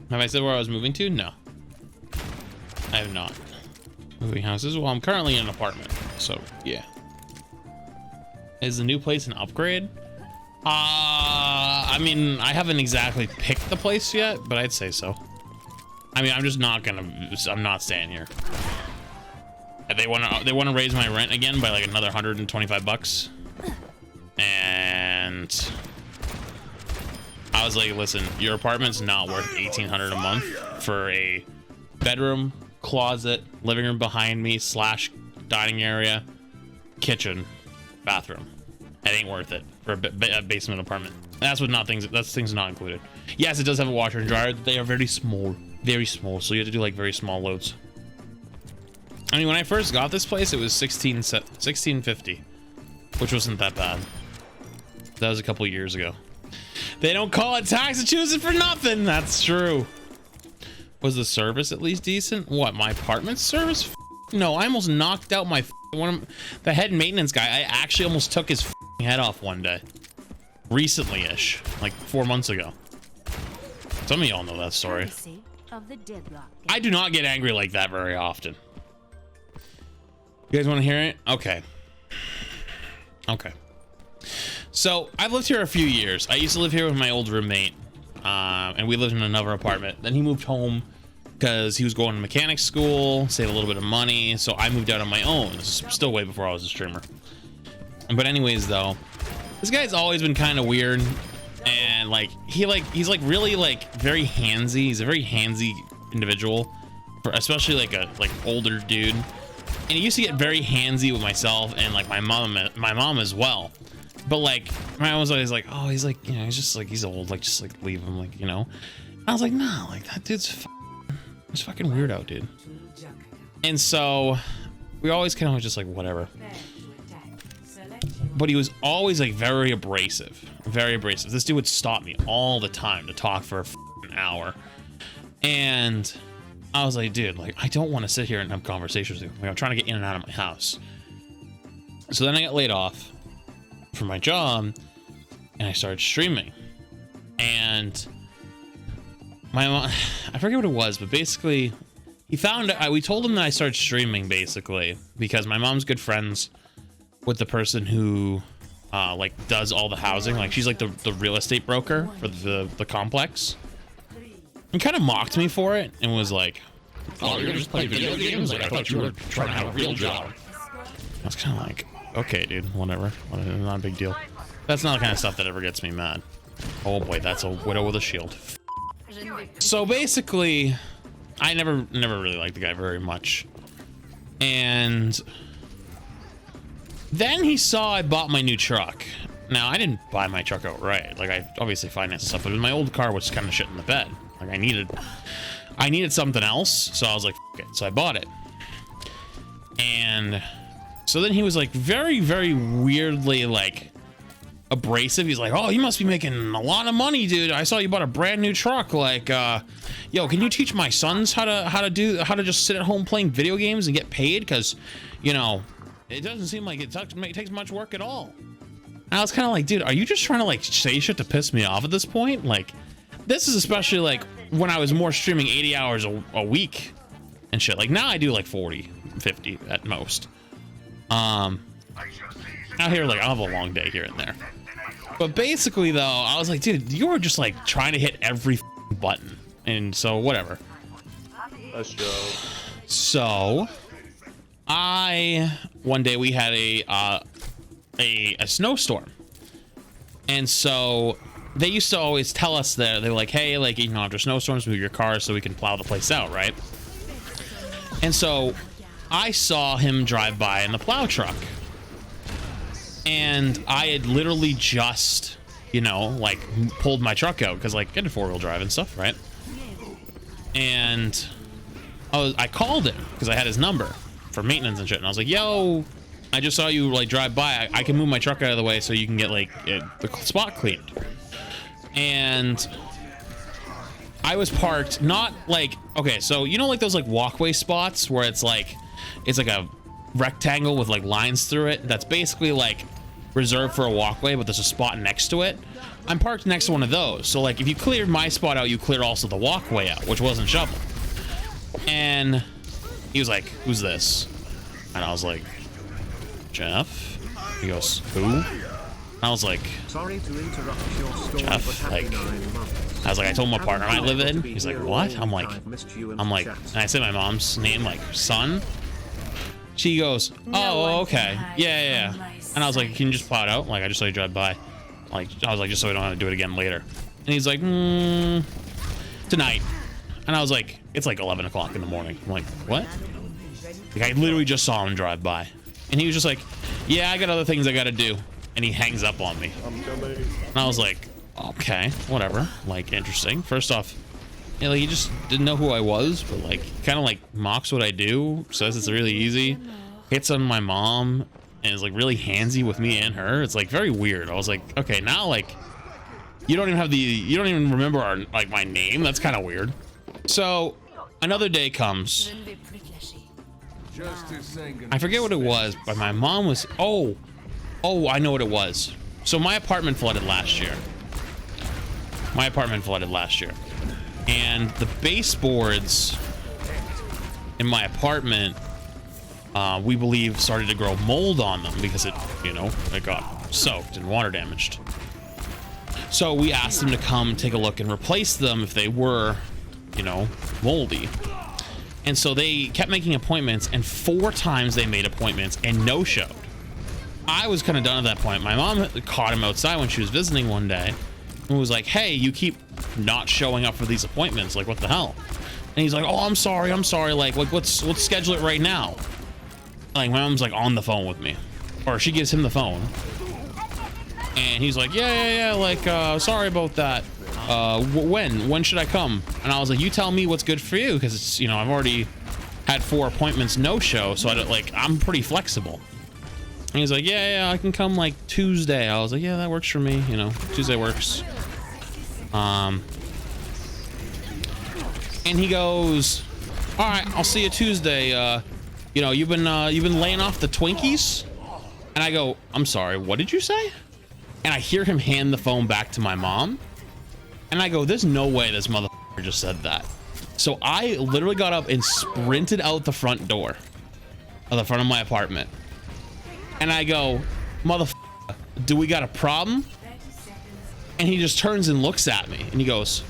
Have I said where I was moving to? No. I have not. Moving houses? Well, I'm currently in an apartment, so yeah. Is the new place an upgrade? I mean, I haven't exactly picked the place yet, but I'd say so. I mean, I'm just not gonna, I'm not staying here. They want to raise my rent again by like another 125 bucks. And I was like, listen, your apartment's not worth 1,800 a month for a bedroom, closet, living room behind me / dining area, kitchen, bathroom. It ain't worth it for a basement apartment. That's things not included. Yes, it does have a washer and dryer. They are very small, so you have to do like very small loads. I mean, when I first got this place, it was $16.50, which wasn't that bad. That was a couple years ago. They don't call it Massachusetts for nothing. That's true. Was the service at least decent? What, my apartment service? No, I almost knocked out my the head maintenance guy. I actually almost took his head off one day. Recently-ish, like 4 months ago. Some of y'all know that story. I do not get angry like that very often. You guys want to hear it? Okay. Okay. So I've lived here a few years. I used to live here with my old roommate, and we lived in another apartment. Then he moved home because he was going to mechanic school, save a little bit of money. So I moved out on my own. This is still way before I was a streamer. But anyways, though, this guy's always been kind of weird, and he's really very handsy. He's a very handsy individual, especially like a older dude. And he used to get very handsy with myself and like my mom as well. But like my mom was always like, oh, he's like, you know, he's old, like just like leave him, like, you know. And I was like, nah, like that dude's he's fucking weirdo, dude. And so we always kind of just like whatever. But he was always like very abrasive, very abrasive. This dude would stop me all the time to talk for an hour. And I was like, dude, like, I don't want to sit here and have conversations with you. Like, I'm trying to get in and out of my house. So then I got laid off from my job and I started streaming. And my mom, I forget what it was, but basically he found out, we told him that I started streaming basically because my mom's good friends with the person who like does all the housing. Like she's like the real estate broker for the complex. And kind of mocked me for it and was like, oh, you're just playing video games? Like, I thought you were trying to have a real job. I was kind of like, okay, dude, whatever. Not a big deal. That's not the kind of stuff that ever gets me mad. Oh boy, that's a widow with a shield. So basically, I never really liked the guy very much. And then he saw I bought my new truck. Now, I didn't buy my truck outright. Like, I obviously financed stuff, but my old car was kind of shit in the bed. Like, I needed something else, so I was like, F it. So I bought it. And so then he was like very, very weirdly like abrasive. He's like, oh, you must be making a lot of money, dude. I saw you bought a brand new truck. Like, yo, can you teach my sons how to just sit at home playing video games and get paid? Because, you know, it doesn't seem like it takes much work at all. And I was kind of like, dude, are you just trying to like say shit to piss me off at this point? Like, this is especially like when I was more streaming 80 hours a week and shit. Like now I do like 40, 50 at most. Out here, like I'll have a long day here and there. But basically though, I was like, dude, you were just like trying to hit every button. And so whatever. That's true. So one day we had a snowstorm. And so they used to always tell us that they were like, hey, like, you know, after snowstorms, move your car so we can plow the place out, right? And so I saw him drive by in the plow truck. And I had literally just, you know, like pulled my truck out because like I did 4-wheel drive and stuff, right? And I called him because I had his number for maintenance and shit. And I was like, yo, I just saw you like drive by. I can move my truck out of the way so you can get like the spot cleaned. And I was parked not like, okay, so you know like those like walkway spots where it's like a rectangle with like lines through it. That's basically like reserved for a walkway, but there's a spot next to it. I'm parked next to one of those. So like if you cleared my spot out, you clear also the walkway out, which wasn't shoveled. And he was like, who's this? And I was like, Jeff. He goes, who? And I was like, sorry to interrupt your story, Jeff, but like, I was like, I told my partner I live in. He's like, what? I'm like, and I said my mom's name, like, son. She goes, oh, okay. Yeah. And I was like, can you just plow it out? Like, I just saw you drive by. Like, I was like, just so we don't have to do it again later. And he's like, tonight. And I was like, it's like 11 o'clock in the morning. I'm like, what? Like, I literally just saw him drive by. And he was just like, yeah, I got other things I got to do. And he hangs up on me. I'm coming. And I was like, okay, whatever. Like, interesting. First off, yeah, like, he just didn't know who I was, but like, kind of like mocks what I do, says it's really easy, hits on my mom, and is like really handsy with me and her. It's like very weird. I was like, okay, now like, you don't even remember our, like, my name. That's kind of weird. So another day comes. I forget what it was, but my mom was, oh, I know what it was. So my apartment flooded last year. And the baseboards in my apartment, we believe started to grow mold on them because it got soaked and water damaged. So we asked them to come take a look and replace them if they were, moldy. And so they kept making appointments, and 4 times they made appointments and no-showed. I was kind of done at that point. My mom caught him outside when she was visiting one day and was like, hey, you keep not showing up for these appointments. Like, what the hell? And he's like, oh, I'm sorry. Like let's schedule it right now. Like, my mom's like on the phone with me, or she gives him the phone. And he's like, yeah, like, sorry about that. When should I come? And I was like, you tell me what's good for you, because it's, I've already had 4 appointments no show, so I'm pretty flexible. And he's like, yeah, I can come like Tuesday. I was like, yeah, that works for me. Tuesday works. And he goes, all right, I'll see you Tuesday. You've been laying off the Twinkies? And I go, I'm sorry, what did you say? And I hear him hand the phone back to my mom. And I go, there's no way this motherfucker just said that. So I literally got up and sprinted out the front door of the front of my apartment. And I go, motherfucker, do we got a problem? And he just turns and looks at me and he goes,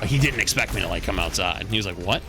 like, he didn't expect me to like come outside. And he was like, what?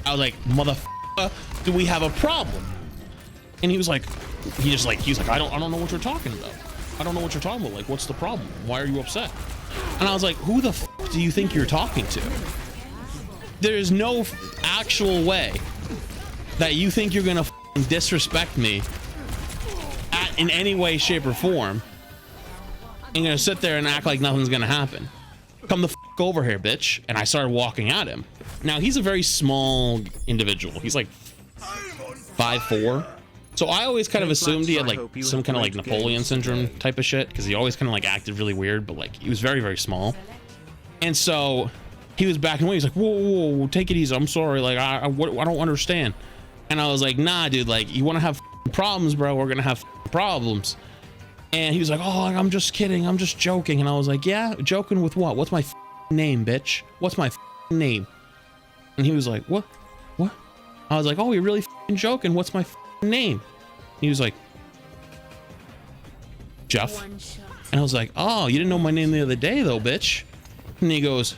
I was like, motherfucker, do we have a problem? And he was like, I don't know what you're talking about. I don't know what you're talking about. Like, what's the problem? Why are you upset? And I was like, who the f do you think you're talking to? There is no actual way that you think you're gonna disrespect me in any way, shape, or form, and gonna sit there and act like nothing's gonna happen. Come the f over here, bitch. And I started walking at him. Now, he's a very small individual. He's like 5'4". So I always kind of assumed he had like some kind of like Napoleon syndrome type of shit, because he always kind of like acted really weird, but like he was very, very small. And so he was backing away. He's like, whoa, take it easy. I'm sorry. Like, I don't understand. And I was like, nah, dude, like, you want to have problems, bro? We're going to have problems. And he was like, oh, I'm just kidding. I'm just joking. And I was like, yeah, joking with what? What's my name, bitch? What's my name? And he was like, what? I was like, oh, you're really joking. What's my name? He was like, Jeff. And I was like, oh, you didn't know my name the other day though, bitch. And he goes,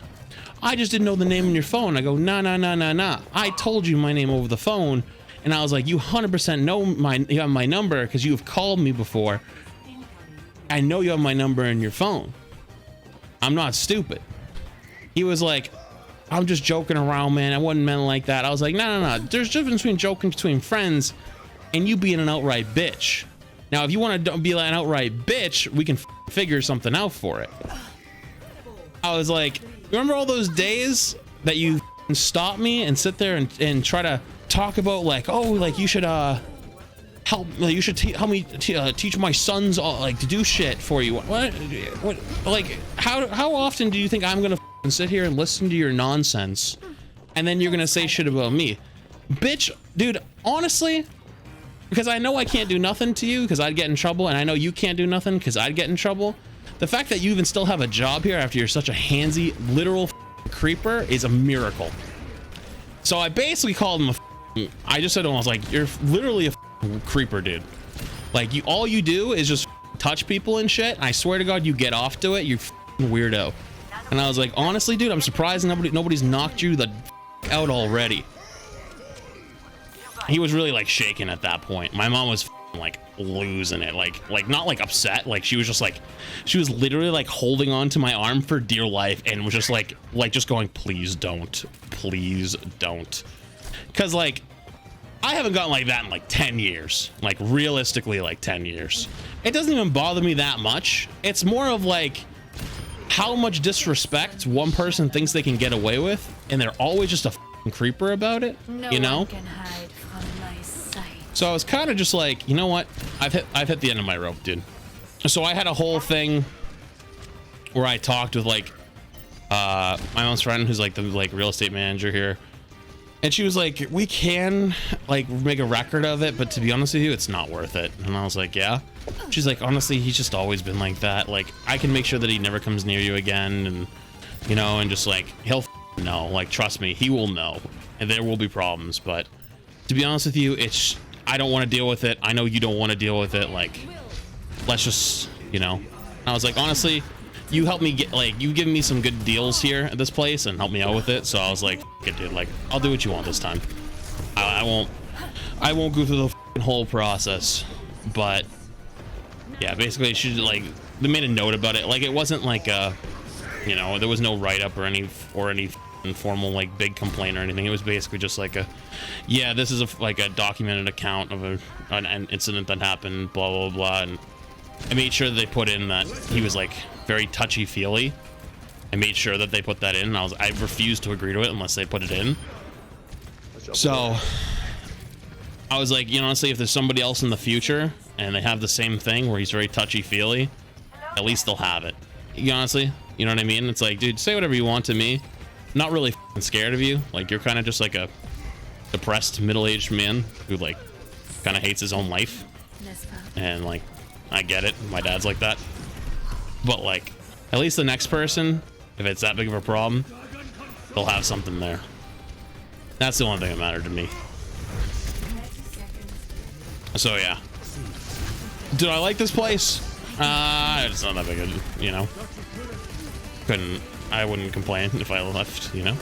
I just didn't know the name on your phone. I go, nah. I told you my name over the phone. And I was like, you 100% know you have my number because you've called me before. I know you have my number in your phone. I'm not stupid. He was like, I'm just joking around, man. I wasn't meant like that. I was like, no. There's a difference between joking between friends and you being an outright bitch. Now, if you want to be an outright bitch, we can figure something out for it. I was like, remember all those days that you stop me and sit there and try to talk about like, oh, like you should help me teach my sons like to do shit for you. What like how often do you think I'm gonna sit here and listen to your nonsense and then you're gonna say shit about me? Bitch, dude, honestly, because I know I can't do nothing to you because I'd get in trouble, and I know you can't do nothing because I'd get in trouble. The fact that you even still have a job here after you're such a handsy, literal creeper is a miracle. So I basically called him I just said to him, I was like, you're literally a creeper, dude. Like, all you do is just touch people and shit. I swear to God, you get off to it, you weirdo. And I was like, honestly, dude, I'm surprised nobody's knocked you the out already. He was really like shaking at that point. My mom was like losing it, like not like upset, like she was just like, she was literally like holding on to my arm for dear life and was just like just going, please don't, because like I haven't gotten like that in like 10 years, like realistically like 10 years. It doesn't even bother me that much. It's more of like how much disrespect one person thinks they can get away with, and they're always just a creeper about it, you know? So I was kind of just like, you know what? I've hit the end of my rope, dude. So I had a whole thing where I talked with like my mom's friend, who's like the real estate manager here, and she was like, we can like make a record of it, but to be honest with you, it's not worth it. And I was like, yeah. She's like, honestly, he's just always been like that. Like, I can make sure that he never comes near you again, and you know, and just like he'll know. Like, trust me, he will know, and there will be problems. But to be honest with you, it's, I don't want to deal with it. I know you don't want to deal with it. Like, let's just, you know. I was like, honestly, you helped me get, like, you give me some good deals here at this place and help me out with it. So I was like, F it, dude, like, I'll do what you want this time. I won't go through the whole process. But yeah, basically she like, they made a note about it. Like, it wasn't like a, you know, there was no write-up or any informal like big complaint or anything. It was basically just like a, yeah, this is like a documented account of an incident that happened, blah blah blah. And I made sure that they put in that he was like very touchy-feely. I made sure that they put that in. I refused to agree to it unless they put it in. So I was like, you know, honestly, if there's somebody else in the future and they have the same thing where he's very touchy-feely, at least they'll have it. You honestly, you know what I mean? It's like, dude, say whatever you want to me. I'm not really scared of you. Like, you're kind of just like a depressed middle-aged man who like kind of hates his own life. And like, I get it. My dad's like that. But like, at least the next person, if it's that big of a problem, they'll have something there. That's the only thing that mattered to me. So yeah. Do I like this place? It's not that big of, you know. I wouldn't complain if I left, you know.